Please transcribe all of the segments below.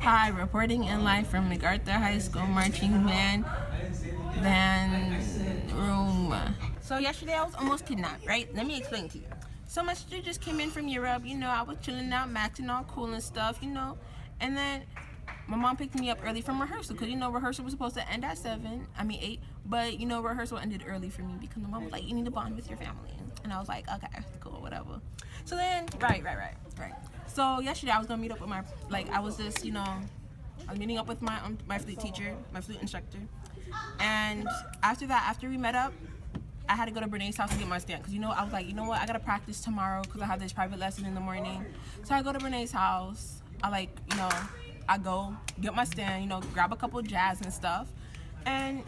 Hi, reporting in live from MacArthur High School marching band room. So yesterday I was almost kidnapped, right? Let me explain to you. So my sister just came in from Europe, I was chilling out, maxing all cool and stuff, and then my mom picked me up early from rehearsal because rehearsal was supposed to end at 8, but rehearsal ended early for me because my mom was like, you need to bond with your family, and I was like, okay, cool, whatever. So then right. So yesterday I was gonna meet up with I was meeting up with my flute teacher, my flute instructor, and after we met up, I had to go to Brené's house to get my stand because I was like, what, I gotta practice tomorrow because I have this private lesson in the morning. So I go to Brené's house. I go get my stand, grab a couple jazz and stuff, and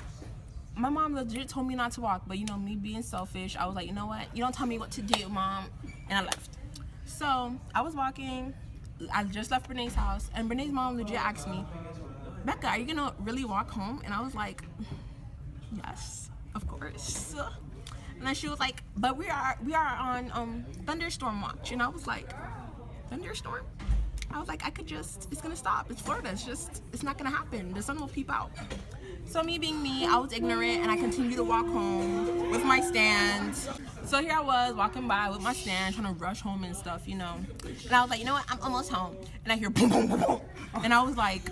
my mom legit told me not to walk, but me being selfish, I was like, you know what, you don't tell me what to do, Mom, and I left. So I was walking, I just left Brené's house, and Brené's mom legit asked me, Becca, are you gonna really walk home? And I was like, yes, of course. And then she was like, but we are on thunderstorm watch. And I was like, thunderstorm? I was like, it's gonna stop. It's Florida, it's not gonna happen. The sun will peep out. So me being me, I was ignorant and I continued to walk home with my stand. So here I was walking by with my stand, trying to rush home and stuff, And I was like, you know what, I'm almost home. And I hear boom, boom, boom, boom. And I was like,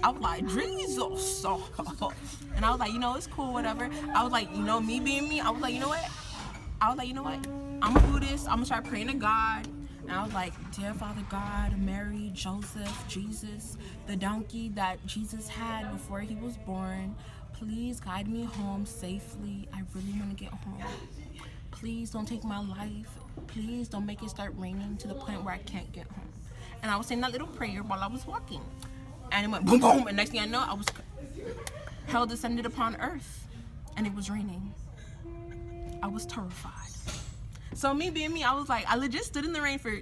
Jesus. And I was like, it's cool, whatever. I was like, me being me, I was like, you know what? I'm gonna do this. I'm gonna start praying to God. And I was like, dear Father God, Mary, Joseph, Jesus, the donkey that Jesus had before he was born, please guide me home safely. I really want to get home. Please don't take my life. Please don't make it start raining to the point where I can't get home. And I was saying that little prayer while I was walking. And it went boom, boom. And next thing I know, hell descended upon earth. And it was raining. I was terrified. So me being me, I was like, I legit stood in the rain for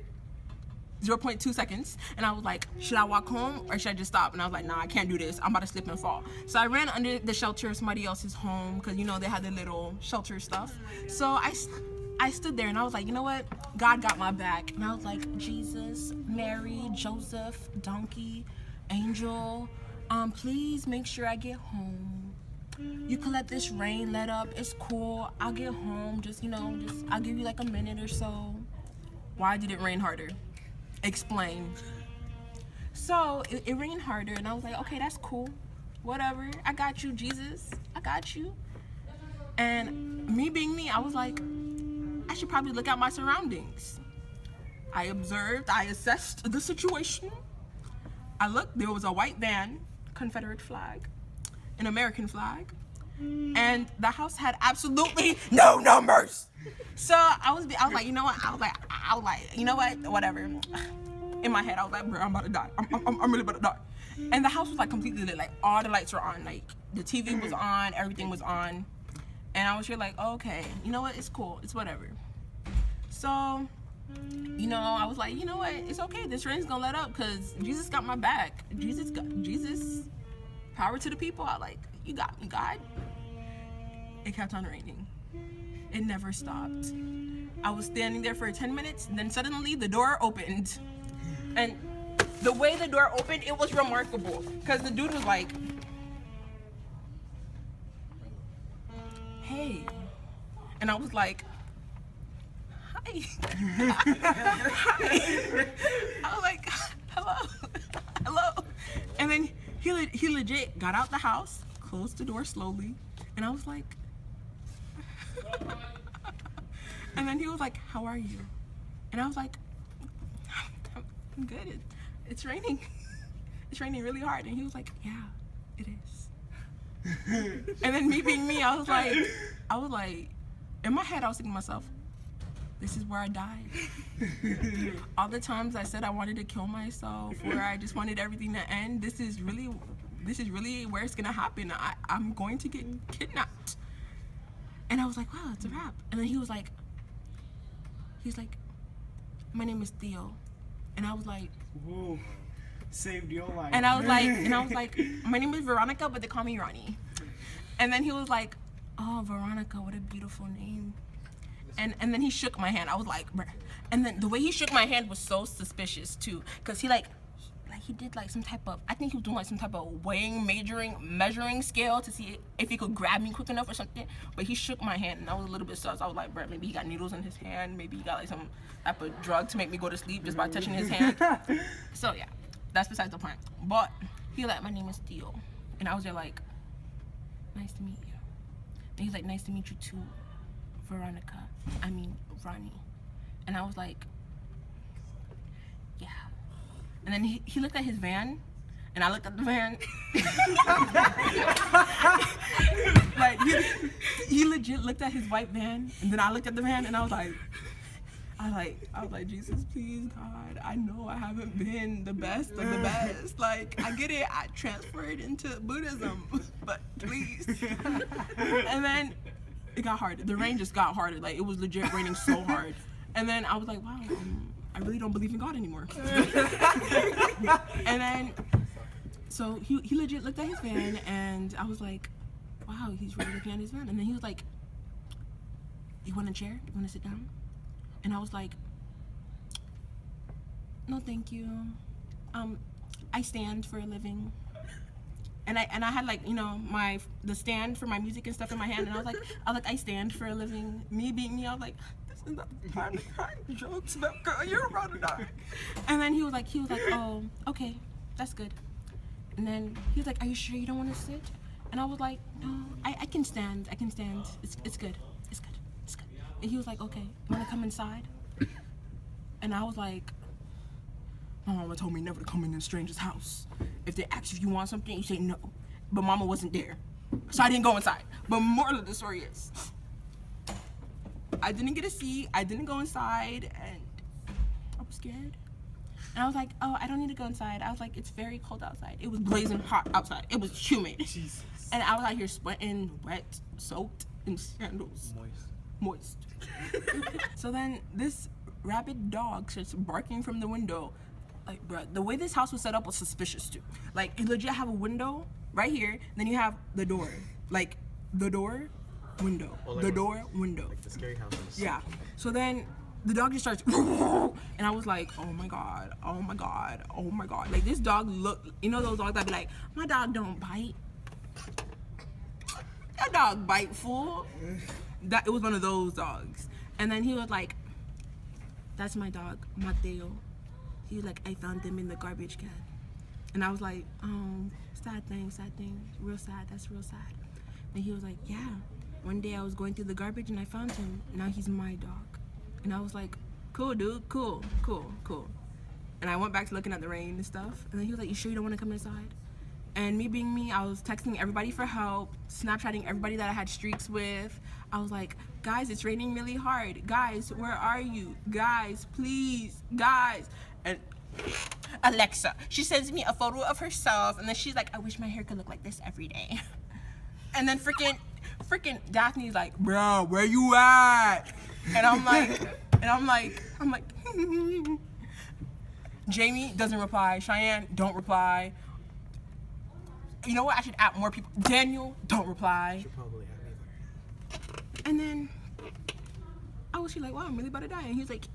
0.2 seconds, and I was like, should I walk home or should I just stop? And I was like, nah, I can't do this. I'm about to slip and fall. So I ran under the shelter of somebody else's home because they had the little shelter stuff. So I stood there and I was like, you know what? God got my back. And I was like, Jesus, Mary, Joseph, donkey, angel, please make sure I get home. You can let this rain let up. It's cool. I'll get home. I'll give you like a minute or so. Why did it rain harder? Explain. So it rained harder, and I was like, okay, that's cool. Whatever. I got you, Jesus. I got you. And me being me, I was like, I should probably look at my surroundings. I observed. I assessed the situation. I looked. There was a white van, Confederate flag, an American flag, and the house had absolutely no numbers. So I was like, you know what? I was like, you know what? Whatever. In my head, I was like, bro, I'm about to die. I'm really about to die. And the house was like completely lit. Like all the lights were on. Like the TV was on. Everything was on. And I was here like, oh, okay, you know what? It's cool. It's whatever. So, I was like, you know what? It's okay. This rain's gonna let up because Jesus got my back. Jesus. Power to the people. I like, you got me, God. It kept on raining. It never stopped. I was standing there for 10 minutes, and then suddenly the door opened. And the way the door opened, it was remarkable. Because the dude was like, hey. And I was like, hi. Hi. I was like, hello. And then he legit got out the house, closed the door slowly, and I was like, and then he was like, how are you? And I was like, I'm good. It's raining. It's raining really hard. And he was like, yeah, it is. And then me being me, I was like, in my head, I was thinking to myself, this is where I died. All the times I said I wanted to kill myself, or I just wanted everything to end, this is really where it's gonna happen. I'm going to get kidnapped. And I was like, wow, it's a wrap. And then he was like, my name is Theo. And I was like, whoa, saved your life. And I was like, my name is Veronica, but they call me Ronnie. And then he was like, oh, Veronica, what a beautiful name. And then he shook my hand. I was like, bruh. And then the way he shook my hand was so suspicious too, because he like he did like some type of, I think he was doing like some type of measuring scale to see if he could grab me quick enough or something. But he shook my hand and I was a little bit sus. I was like, bro, maybe he got needles in his hand. Maybe he got like some type of drug to make me go to sleep just by touching his hand. So yeah, that's besides the point. But he like, my name is Theo. And I was there like, nice to meet you. And he's like, nice to meet you too, Ronnie. And I was like, yeah. And then he looked at his van, and I looked at the van. Like, he legit looked at his white van, and then I looked at the van, and I was like, Jesus, please, God, I know I haven't been the best of the best. Like, I get it, I transferred into Buddhism, but please. And then it got harder. The rain just got harder. Like, it was legit raining so hard. And then I was like, wow, I really don't believe in God anymore. And then, so he legit looked at his van, and I was like, wow, he's really looking at his van. And then he was like, you want a chair? You want to sit down? And I was like, no, thank you. I stand for a living. And I had like, you know, the stand for my music and stuff in my hand, and I was like, I stand for a living. Me being me, I was like, this is not the time to crack jokes, Becca. You're about to die. And then he was like, oh, okay, that's good. And then he was like, are you sure you don't want to sit? And I was like, no, I can stand. It's good. It's good. And he was like, okay, you want to come inside? And I was like, my mama told me never to come in a stranger's house. If they ask if you want something, you say no. But mama wasn't there, so I didn't go inside. But moral of the story is, I didn't get a seat, I didn't go inside, and I was scared. And I was like, oh, I don't need to go inside. I was like, it's very cold outside. It was blazing hot outside. It was humid. Jesus. And I was out here sweating, wet, soaked, in sandals. Moist. So then this rabid dog starts barking from the window. Like, bruh, the way this house was set up was suspicious too. Like, you legit have a window right here, then you have the door. Like, the door, window. Well, like the door, window. Like the scary houses. Yeah. So then the dog just starts, and I was like, oh my God. Like, this dog looked, you know those dogs that be like, my dog don't bite. That dog bite, fool. It was one of those dogs. And then he was like, that's my dog, Mateo. He was like, I found him in the garbage can. And I was like, oh, sad thing, real sad, that's real sad. And he was like, yeah, one day I was going through the garbage and I found him. Now he's my dog. And I was like, cool, dude, cool. And I went back to looking at the rain and stuff. And then he was like, you sure you don't want to come inside? And me being me, I was texting everybody for help, Snapchatting everybody that I had streaks with. I was like, guys, it's raining really hard. Guys, where are you? Guys, please, guys. And Alexa, she sends me a photo of herself, and then she's like, I wish my hair could look like this every day. And then freaking Daphne's like, bro, where you at? And I'm like, Jamie doesn't reply. Cheyenne, don't reply. You know what? I should add more people. Daniel, don't reply. Should probably have either. And then I was like, wow, I'm really about to die. And he was like,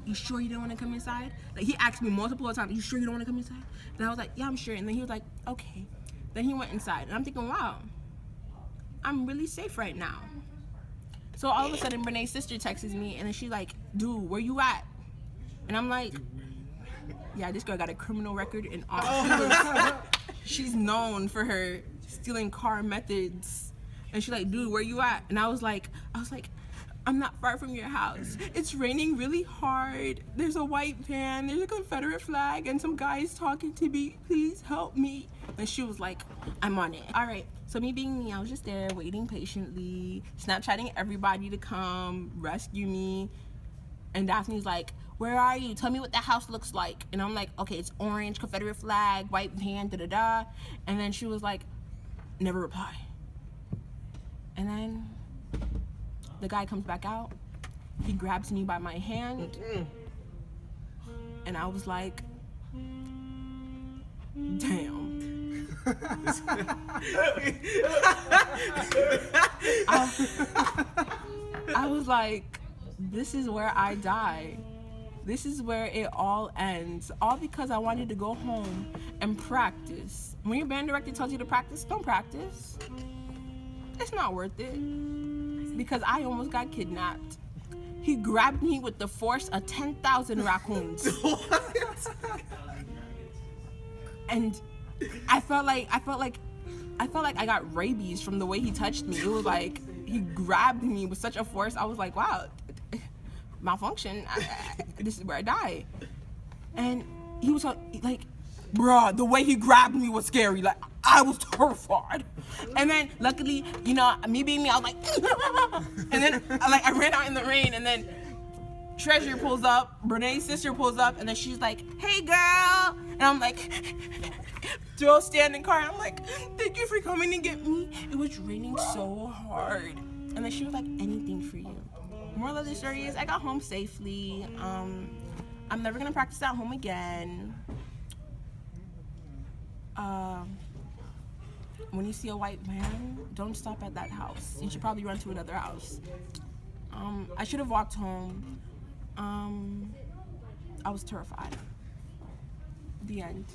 you sure you don't want to come inside? Like, he asked me multiple times, you sure you don't want to come inside? And I was like, yeah, I'm sure. And then he was like, okay. Then he went inside. And I'm thinking, wow, I'm really safe right now. So all of a sudden, Renee's sister texts me, and then she's like, dude, where you at? And I'm like, yeah, this girl got a criminal record and all. She's known for her stealing car methods. And she's like, dude, where you at? And I was like, I'm not far from your house. It's raining really hard. There's a white van, there's a Confederate flag, and some guys talking to me. Please help me. And she was like, I'm on it. All right. So me being me, I was just there waiting patiently, Snapchatting everybody to come rescue me. And Daphne's like, where are you? Tell me what the house looks like. And I'm like, okay, it's orange, Confederate flag, white van, da-da-da. And then she was like, never reply. And then the guy comes back out. He grabs me by my hand. And I was like, damn. I was like, this is where I die. this is where it all ends. All because I wanted to go home and practice. When your band director tells you to practice, don't practice. It's not worth it. Because I almost got kidnapped. He grabbed me with the force of 10,000 raccoons. And I felt like I got rabies from the way he touched me. It was like he grabbed me with such a force. I was like, wow, malfunction. This is where I die. And he was like, bruh, the way he grabbed me was scary. Like, I was terrified. And then luckily, you know, me being me, I was like, and then I ran out in the rain, and then Treasure pulls up, Brene's sister pulls up, and then she's like, hey girl. And I'm like, still standing car. I'm like, thank you for coming to get me. It was raining so hard. And then she was like, anything for you. Moral of the story is I got home safely. I'm never gonna practice at home again. When you see a white man, don't stop at that house. You should probably run to another house. I should have walked home. I was terrified. The end.